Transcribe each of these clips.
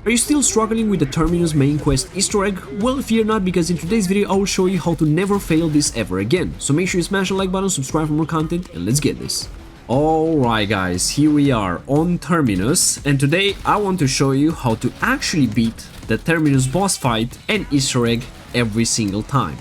Are you still struggling with the Terminus main quest Easter egg? Well, fear not, because in today's video I will show you how to never fail this ever again. So make sure you smash the like button, subscribe for more content, and let's get this. Alright guys, here we are on Terminus, and today I want to show you how to actually beat the Terminus boss fight and Easter egg every single time.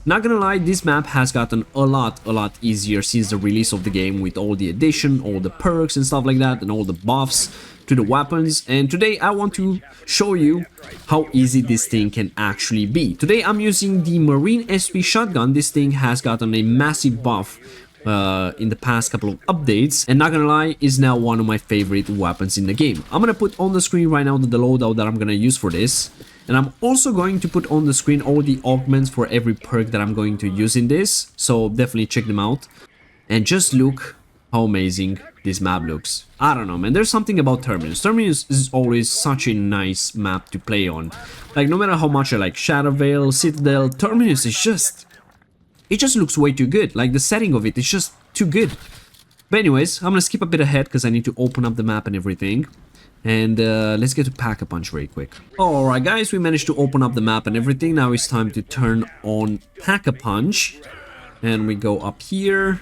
Not gonna lie, this map has gotten a lot easier since the release of the game, with all the addition, all the perks and stuff like that, and all the buffs to the weapons. And today I want to show you how easy this thing can actually be. Today I'm using the Marine SP shotgun. This thing has gotten a massive buff in the past couple of updates, and not gonna lie, is now one of my favorite weapons in the game. I'm gonna put on the screen right now the loadout that I'm gonna use for this, and I'm also going to put on the screen all the augments for every perk that I'm going to use in this, so definitely check them out. And just look how amazing this map looks. I don't know, man, there's something about Terminus. Terminus is always such a nice map to play on. Like, no matter how much I like Shadow Veil, Citadel, Terminus is just... it just looks way too good. Like, the setting of it is just too good. But anyways, I'm gonna skip a bit ahead because I need to open up the map and everything. And let's get to Pack-a-Punch very quick. Alright guys, we managed to open up the map and everything. Now it's time to turn on Pack-a-Punch. And we go up here,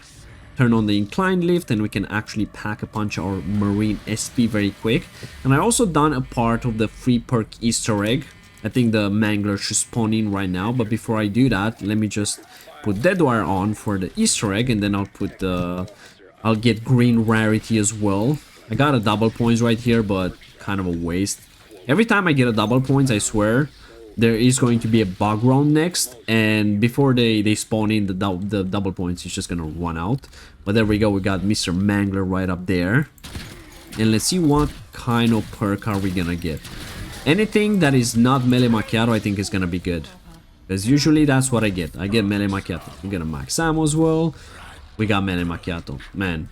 turn on the inclined lift, and we can actually Pack-a-Punch our Marine SP very quick. And I also done a part of the free perk Easter egg. I think the Mangler should spawn in right now, but before I do that, let me just put Deadwire on for the Easter egg, and then I'll put the... I'll get green rarity as well. I got a double points right here, but kind of a waste. Every time I get a double points, I swear, there is going to be a bug round next, and before they spawn in, the double points is just gonna run out. But there we go, we got Mr. Mangler right up there. And let's see what kind of perk are we gonna get. Anything that is not melee macchiato, I think is gonna be good, because usually that's what I get. I get melee macchiato. We get a max ammo as well. We got melee macchiato. Man,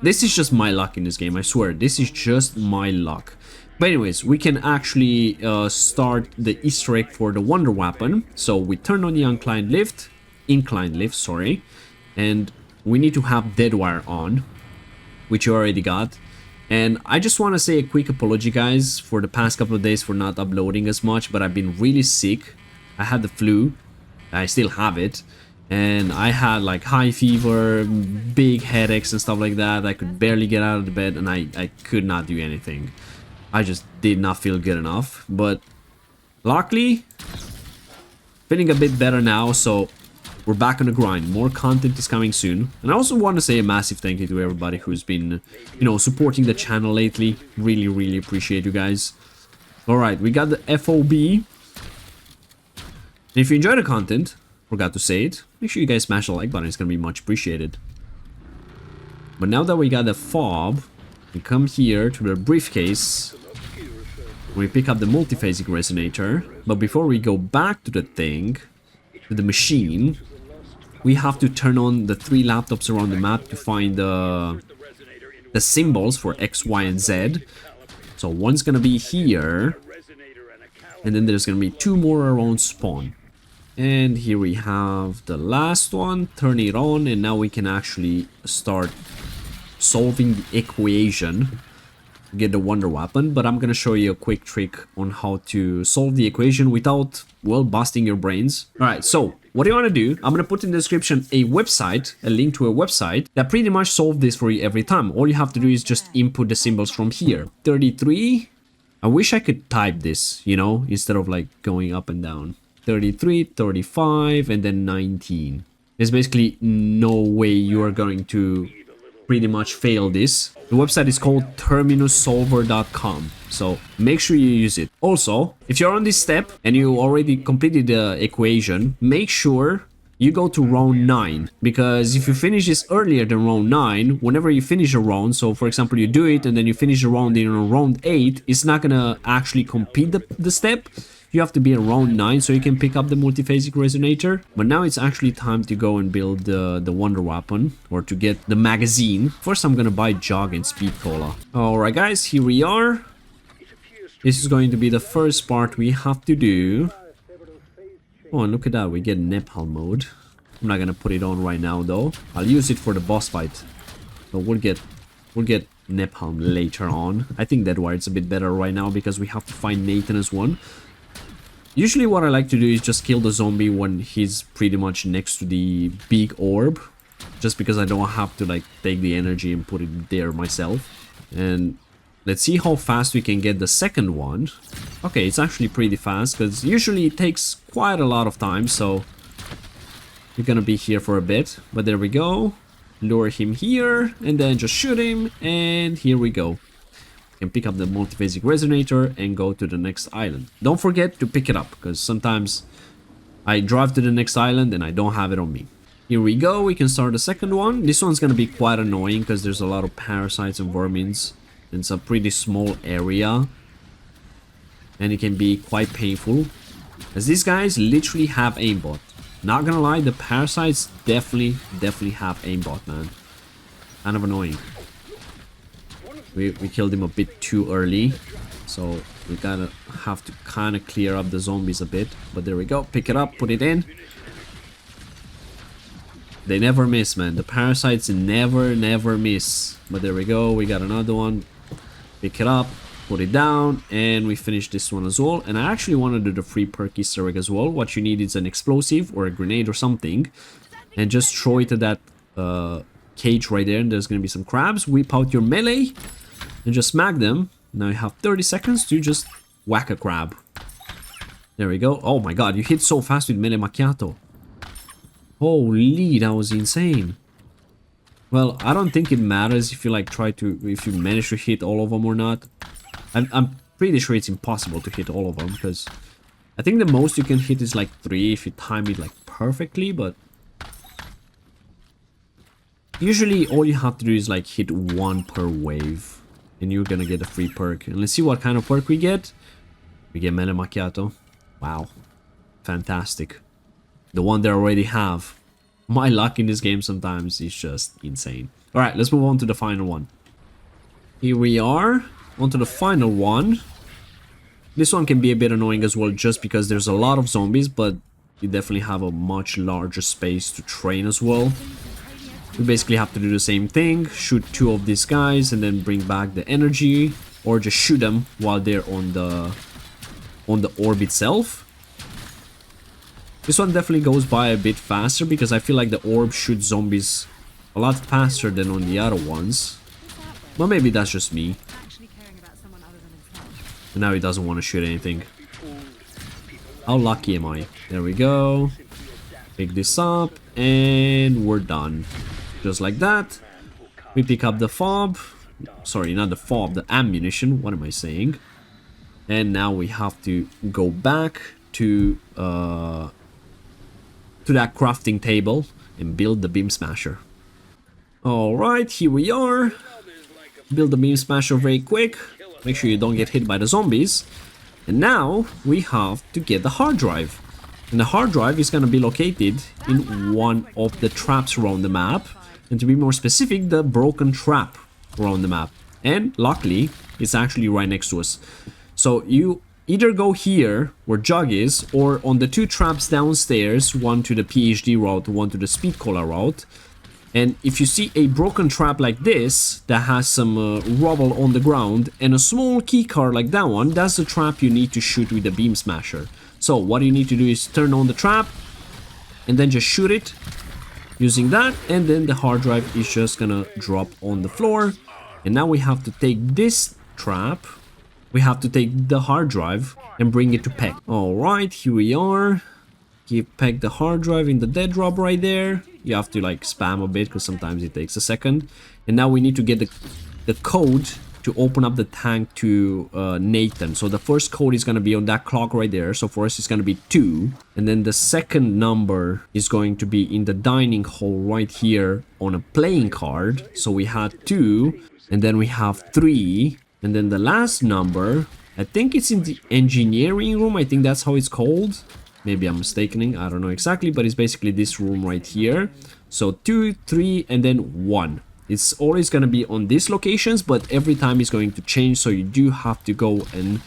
this is just my luck in this game. I swear, this is just my luck. But anyways, we can actually start the Easter egg for the Wonder Weapon. So we turn on the inclined lift, sorry, and we need to have Deadwire on, which you already got. And I just want to say a quick apology, guys, for the past couple of days for not uploading as much, but I've been really sick. I had the flu. I still have it. And I had like high fever, big headaches and stuff like that. I could barely get out of the bed, and I could not do anything. I just did not feel good enough. But luckily, feeling a bit better now, so we're back on the grind. More content is coming soon. And I also want to say a massive thank you to everybody who's been, you know, supporting the channel lately. Really appreciate you guys. Alright, we got the FOB. And if you enjoy the content, forgot to say it, make sure you guys smash the like button. It's gonna be much appreciated. But now that we got the fob, we come here to the briefcase. We pick up the multiphasic resonator. But before we go back to the thing, to the machine, we have to turn on the 3 laptops around the map to find the symbols for X, Y, and Z. So one's gonna be here, and then there's gonna be 2 more around spawn. And here we have the last one. Turn it on, and now we can actually start solving the equation to get the Wonder Weapon. But I'm gonna show you a quick trick on how to solve the equation without, well, busting your brains. Alright, so what you want to do, I'm gonna put in the description a website, a link to a website that pretty much solves this for you every time. All you have to do is just input the symbols from here. 33. I wish I could type this, you know, instead of like going up and down. 33, 35, and then 19. There's basically no way you are going to pretty much fail this. The website is called terminussolver.com, so make sure you use it. Also, if you're on this step and you already completed the equation, make sure you go to round 9, because if you finish this earlier than round 9, whenever you finish a round, so for example you do it and then you finish a round in round 8, it's not gonna actually complete the step. You have to be in round 9 so you can pick up the multiphasic resonator. But now it's actually time to go and build the Wonder Weapon, or to get the magazine. First I'm gonna buy Jog and Speed Cola. Alright guys, here we are. This is going to be the first part we have to do. Oh, and look at that, we get Nepal mode. I'm not gonna put it on right now though. I'll use it for the boss fight. But we'll get napalm later on. I think that why it's a bit better right now, because we have to find Nathan as one. Usually what I like to do is just kill the zombie when he's pretty much next to the big orb, just because I don't have to like take the energy and put it there myself. And let's see how fast we can get the second one. Okay, it's actually pretty fast, because usually it takes quite a lot of time, so we're gonna be here for a bit. But there we go. Lure him here, and then just shoot him, and here we go. Can pick up the multiphasic resonator and go to the next island. Don't forget to pick it up, because sometimes I drive to the next island and I don't have it on me. Here we go, we can start the second one. This one's gonna be quite annoying because there's a lot of parasites and vermins. It's a pretty small area and it can be quite painful, as these guys literally have aimbot. Not gonna lie, the parasites definitely have aimbot, man. Kind of annoying. We killed him a bit too early, so we gotta have to kind of clear up the zombies a bit. But there we go, pick it up, put it in. They never miss, man. The parasites never miss. But there we go, we got another one. Pick it up, put it down, and we finish this one as well. And I actually want to do the free perk Easter egg as well. What you need is an explosive or a grenade or something, and just throw it at that cage right there, and there's gonna be some crabs. Whip out your melee and just smack them. Now you have 30 seconds to just whack a crab. There we go. Oh my god, you hit so fast with melee macchiato. Holy, that was insane. Well, I don't think it matters if you like if you manage to hit all of them or not. I'm pretty sure it's impossible to hit all of them, because I think the most you can hit is like 3 if you time it like perfectly, but usually all you have to do is like hit 1 per wave and you're gonna get a free perk. And let's see what kind of perk we get. We get melee macchiato. Wow, fantastic. The one they already have. My luck in this game sometimes is just insane. Alright, let's move on to the final one. Here we are, on to the final one. This one can be a bit annoying as well, just because there's a lot of zombies, but you definitely have a much larger space to train as well. We basically have to do the same thing, shoot 2 of these guys and then bring back the energy, or just shoot them while they're on the orb itself. This one definitely goes by a bit faster, because I feel like the orb shoots zombies a lot faster than on the other ones. But maybe that's just me. And now he doesn't want to shoot anything. How lucky am I? There we go. Pick this up and we're done. Just like that. We pick up the fob. Sorry, not the fob, the ammunition. What am I saying? And now we have to go back to that crafting table and build the beam smasher. Alright, here we are. Build the beam smasher very quick. Make sure you don't get hit by the zombies. And now we have to get the hard drive. And the hard drive is going to be located in one of the traps around the map. And to be more specific, the broken trap around the map. And luckily, it's actually right next to us. So you either go here where Jug is, or on the 2 traps downstairs, one to the PhD route, one to the Speed Cola route. And if you see a broken trap like this that has some rubble on the ground and a small key card like that one, that's the trap you need to shoot with the beam smasher. So what you need to do is turn on the trap and then just shoot it using that, and then the hard drive is just gonna drop on the floor. And now we have to take this trap. We have to take the hard drive and bring it to Peck. Alright, here we are. Give Peck the hard drive in the dead drop right there. You have to like spam a bit because sometimes it takes a second. And now we need to get the code to open up the tank to Nathan. So the first code is going to be on that clock right there. So for us it's going to be 2. And then the second number is going to be in the dining hall right here on a playing card. So we had 2. And then we have 3. And then the last number, I think it's in the engineering room. I think that's how it's called. Maybe I'm mistaken. I don't know exactly, but it's basically this room right here. So 2, 3, and then 1. It's always going to be on these locations, but every time it's going to change. So you do have to go and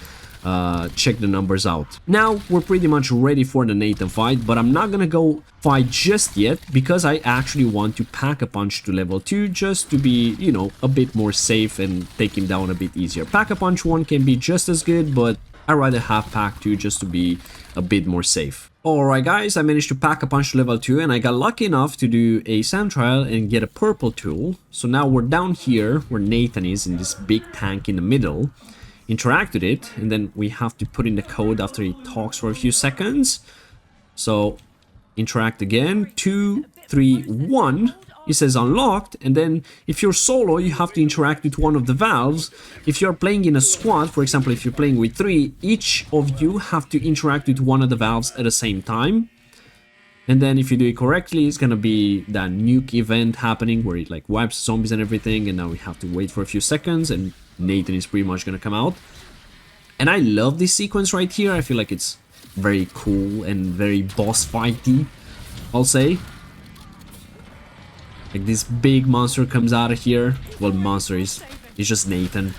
check the numbers out. Now we're pretty much ready for the Nathan fight, but I'm not gonna go fight just yet because I actually want to pack a punch to level 2 just to be, you know, a bit more safe and take him down a bit easier. Pack a punch 1 can be just as good, but I'd rather have pack 2 just to be a bit more safe. Alright guys, I managed to pack a punch to level 2 and I got lucky enough to do a SAM trial and get a purple tool. So now we're down here where Nathan is in this big tank in the middle. Interact with it, and then we have to put in the code after he talks for a few seconds. So interact again, 2, 3, 1. It says unlocked, and then if you're solo you have to interact with one of the valves. If you're playing in a squad, for example if you're playing with 3, each of you have to interact with one of the valves at the same time. And then if you do it correctly, it's gonna be that nuke event happening where it like wipes zombies and everything, and now we have to wait for a few seconds and Nathan is pretty much gonna come out. And I love this sequence right here. I feel like it's very cool and very boss fighty, I'll say. Like this big monster comes out of here. Well, monster is just Nathan.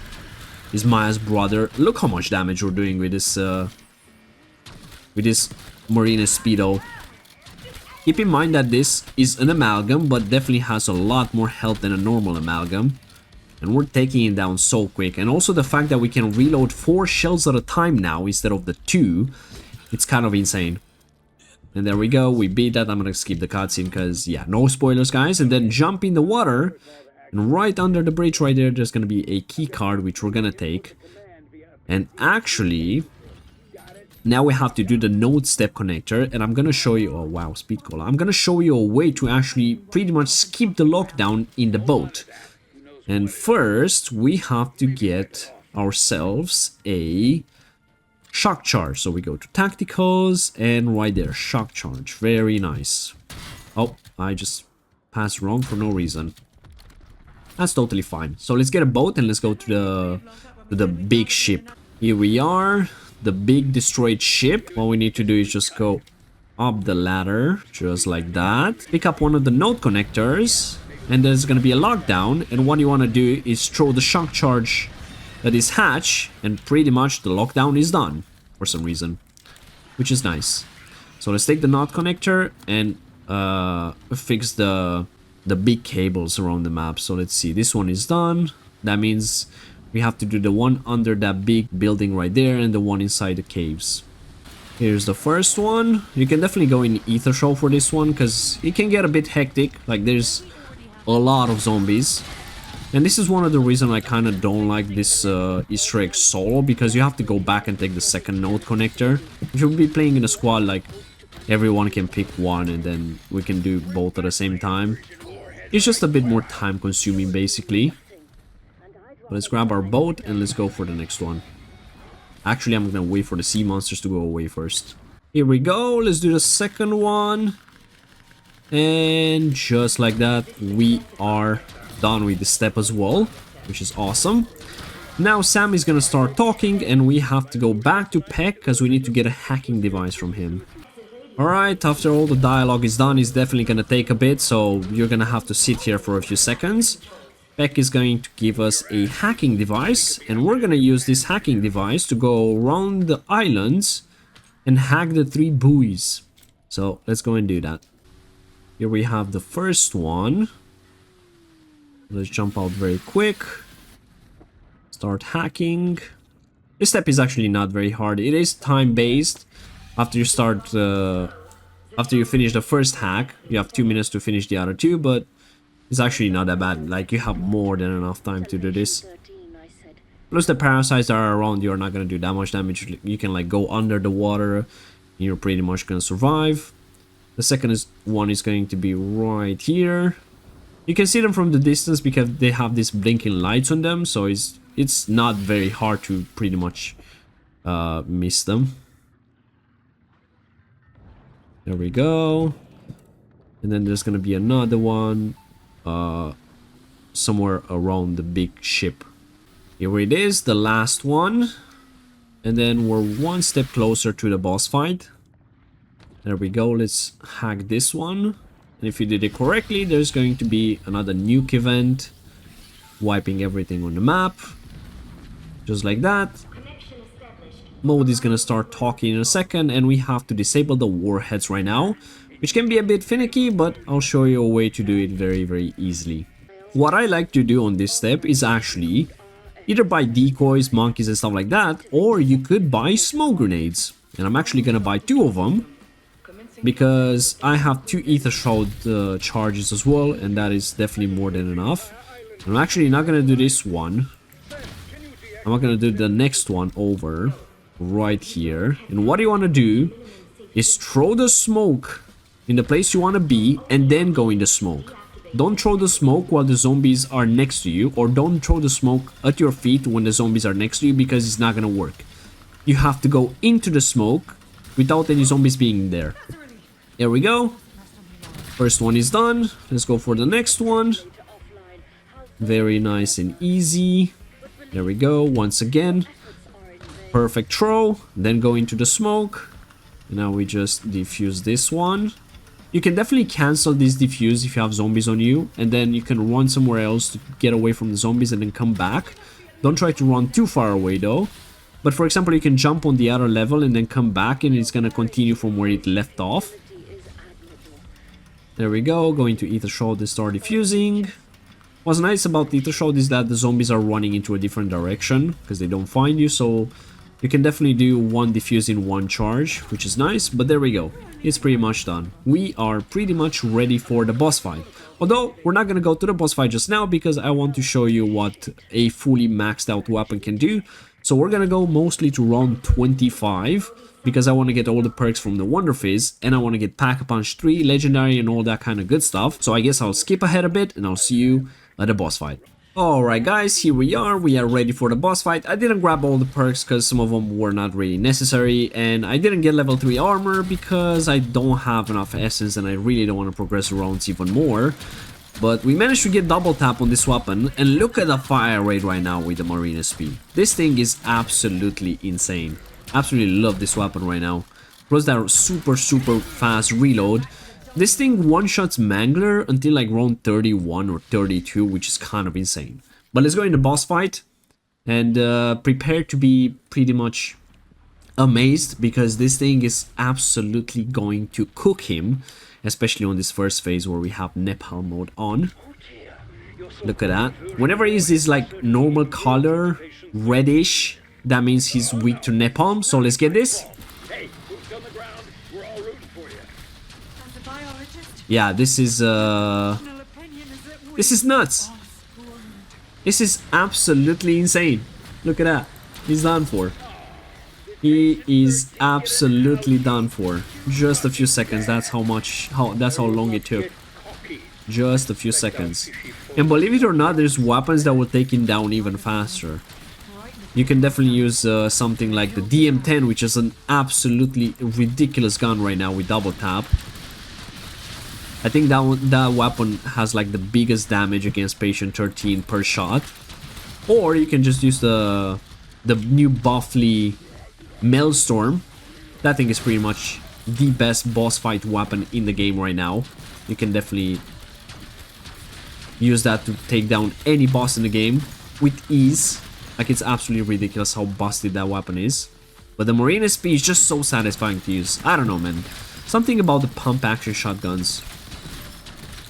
He's Maya's brother. Look how much damage we're doing with this Marina Speedo. Keep in mind that this is an amalgam, but definitely has a lot more health than a normal amalgam. And we're taking it down so quick. And also the fact that we can reload 4 shells at a time now instead of the 2. It's kind of insane. And there we go, we beat that. I'm gonna skip the cutscene because, yeah, no spoilers, guys. And then jump in the water. And right under the bridge right there, there's gonna be a key card, which we're gonna take. And actually, now we have to do the node step connector. And I'm gonna show you, oh wow, speed cola. I'm gonna show you a way to actually pretty much skip the lockdown in the boat. And first, we have to get ourselves a shock charge. So we go to tacticals and right there, shock charge. Very nice. Oh, I just passed wrong for no reason. That's totally fine. So let's get a boat and let's go to the big ship. Here we are, the big destroyed ship. What we need to do is just go up the ladder, just like that. Pick up one of the node connectors. And there's gonna be a lockdown, and what you want to do is throw the shock charge at this hatch, and pretty much the lockdown is done for some reason, which is nice. So let's take the node connector and fix the big cables around the map. So let's see, this one is done. That means we have to do the one under that big building right there and the one inside the caves. Here's the first one. You can definitely go in ether show for this one because it can get a bit hectic. Like there's a lot of zombies, and this is one of the reasons I kind of don't like this Easter egg solo, because you have to go back and take the second node connector. If you'll be playing in a squad, like everyone can pick one and then we can do both at the same time. It's just a bit more time consuming basically. But let's grab our boat and let's go for the next one. Actually, I'm gonna wait for the sea monsters to go away first. Here we go, let's do the second one. And just like that, we are done with the step as well, which is awesome. Now Sam is gonna start talking and we have to go back to Peck because we need to get a hacking device from him. Alright, after all the dialogue is done, it's definitely gonna take a bit, so you're gonna have to sit here for a few seconds. Peck is going to give us a hacking device, and we're gonna use this hacking device to go around the islands and hack the 3 buoys. So let's go and do that. Here we have the first one. Let's jump out very quick. Start hacking. This step is actually not very hard. It is time-based. After you start, after you finish the first hack, you have 2 minutes to finish the other 2, but it's actually not that bad. Like, you have more than enough time to do this. Plus the parasites that are around you are not gonna do that much damage. You can like go under the water and you're pretty much gonna survive. The second one is going to be right here. You can see them from the distance because they have these blinking lights on them, so it's not very hard to pretty much miss them. There we go. And then there's gonna be another one somewhere around the big ship. Here it is, the last one. And then we're one step closer to the boss fight. There we go, let's hack this one. And if you did it correctly, there's going to be another nuke event, wiping everything on the map. Just like that. mode is gonna start talking in a second, and we have to disable the warheads right now, which can be a bit finicky, but I'll show you a way to do it very easily. What I like to do on this step is actually either buy decoys, monkeys and stuff like that, or you could buy smoke grenades. And I'm actually gonna buy 2 of them, because I have 2 ether shroud charges as well, and that is definitely more than enough. I'm actually not gonna do this one. I'm not gonna do the next one over right here. And what you wanna do is throw the smoke in the place you wanna be, and then go in the smoke. Don't throw the smoke while the zombies are next to you, or don't throw the smoke at your feet when the zombies are next to you, because it's not gonna work. You have to go into the smoke without any zombies being there. There we go. First one is done. Let's go for the next one. Very nice and easy. There we go. Once again. Perfect throw. Then go into the smoke. And now we just defuse this one. You can definitely cancel this diffuse if you have zombies on you, and then you can run somewhere else to get away from the zombies and then come back. Don't try to run too far away though. But for example, you can jump on the other level and then come back, and it's gonna continue from where it left off. There we go, going to Ether Shroud and start diffusing. What's nice about Ether Shroud is that the zombies are running into a different direction, because they don't find you, so you can definitely do 1 diffuse in 1 charge, which is nice, but there we go. It's pretty much done. We are pretty much ready for the boss fight. Although, we're not gonna go to the boss fight just now, because I want to show you what a fully maxed out weapon can do. So we're gonna go mostly to round 25, because I want to get all the perks from the Wonder Fizz, and I want to get Pack-a-Punch 3, Legendary, and all that kind of good stuff. So I guess I'll skip ahead a bit, and I'll see you at the boss fight. Alright guys, here we are ready for the boss fight. I didn't grab all the perks because some of them were not really necessary, and I didn't get level 3 armor because I don't have enough essence and I really don't want to progress rounds even more. But we managed to get double tap on this weapon, and look at the fire rate right now with the Marine SP. This thing is absolutely insane. Absolutely love this weapon right now. Plus that super fast reload. This thing one-shots Mangler until like round 31 or 32, which is kind of insane. But let's go in the boss fight, and prepare to be pretty much amazed, because this thing is absolutely going to cook him, especially on this first phase where we have Nepal mode on. Look at that. Whenever he's this like normal color, reddish, that means he's weak to napalm. So let's get this. Yeah, this is nuts. This is absolutely insane. Look at that. He's done for. He is absolutely done for. Just a few seconds. That's how long it took. Just a few seconds. And believe it or not, there's weapons that will take him down even faster. You can definitely use something like the DM10, which is an absolutely ridiculous gun right now with double tap. I think that weapon has like the biggest damage against Patient 13 per shot. Or you can just use the new Buffly Maelstrom. That thing is pretty much the best boss fight weapon in the game right now. You can definitely use that to take down any boss in the game with ease. Like, it's absolutely ridiculous how busted that weapon is. But the Marine SP is just so satisfying to use. I don't know, man. Something about the pump action shotguns.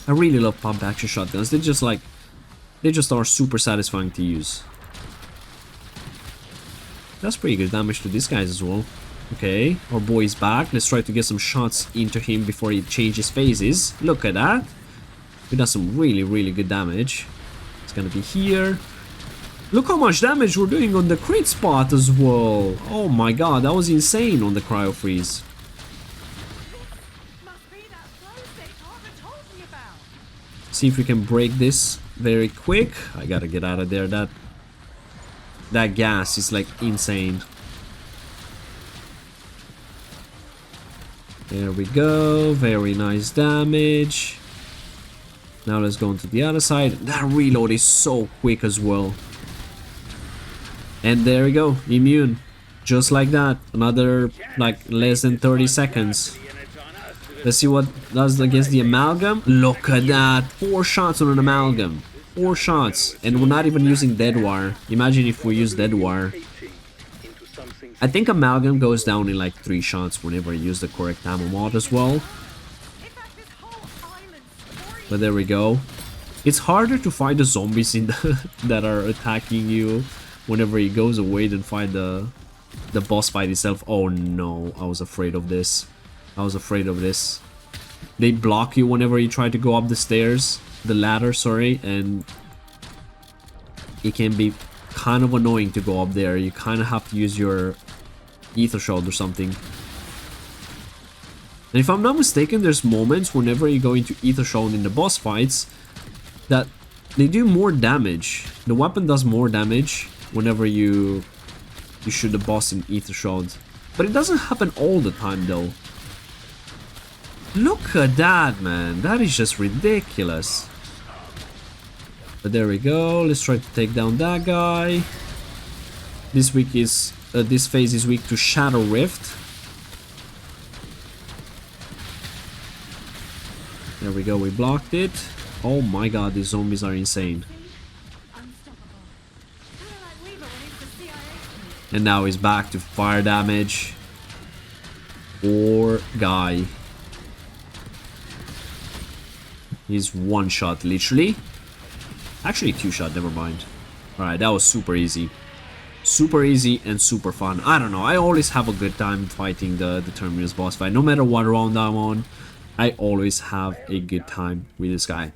I really love pump action shotguns. They just are super satisfying to use. That's pretty good damage to these guys as well. Okay, our boy is back. Let's try to get some shots into him before he changes phases. Look at that. We done some really good damage. It's gonna be here. Look how much damage we're doing on the crit spot as well. Oh my god, that was insane on the cryo freeze. See if we can break this very quick. I gotta get out of there. That gas is like insane. There we go. Very nice damage. Now let's go into the other side. That reload is so quick as well. And there we go. Immune. Just like that. Another like less than 30 seconds. Let's see what does against the amalgam. Look at that. 4 shots on an amalgam. 4 shots. And we're not even using dead wire. Imagine if we use dead wire. I think Amalgam goes down in like 3 shots whenever you use the correct ammo mod as well. But there we go. It's harder to fight the zombies in the that are attacking you whenever he goes away than fight the boss fight itself. Oh no, I was afraid of this. I was afraid of this. They block you whenever you try to go up the stairs, the ladder, sorry, and it can be kind of annoying to go up there. You kind of have to use your ether shot or something. And if I'm not mistaken, there's moments whenever you go into ether shot in the boss fights that they do more damage. The weapon does more damage whenever you shoot the boss in ether shot. But it doesn't happen all the time though. Look at that, man. That is just ridiculous. But there we go. Let's try to take down that guy. This phase is weak to Shadow Rift. There we go. We blocked it. Oh my god, these zombies are insane. And now he's back to fire damage. Poor guy. He's 1 shot, literally. Actually 2 shot, never mind. Alright, that was super easy. Super easy and super fun. I don't know, I always have a good time fighting the Terminus boss fight. No matter what round I'm on, I always have a good time with this guy.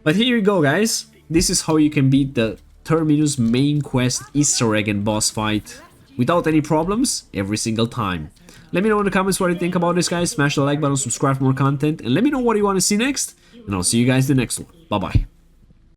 But here you go, guys. This is how you can beat the Terminus main quest Easter egg and boss fight without any problems every single time. Let me know in the comments what you think about this, guys. Smash the like button, subscribe for more content, and let me know what you want to see next. And I'll see you guys in the next one. Bye bye.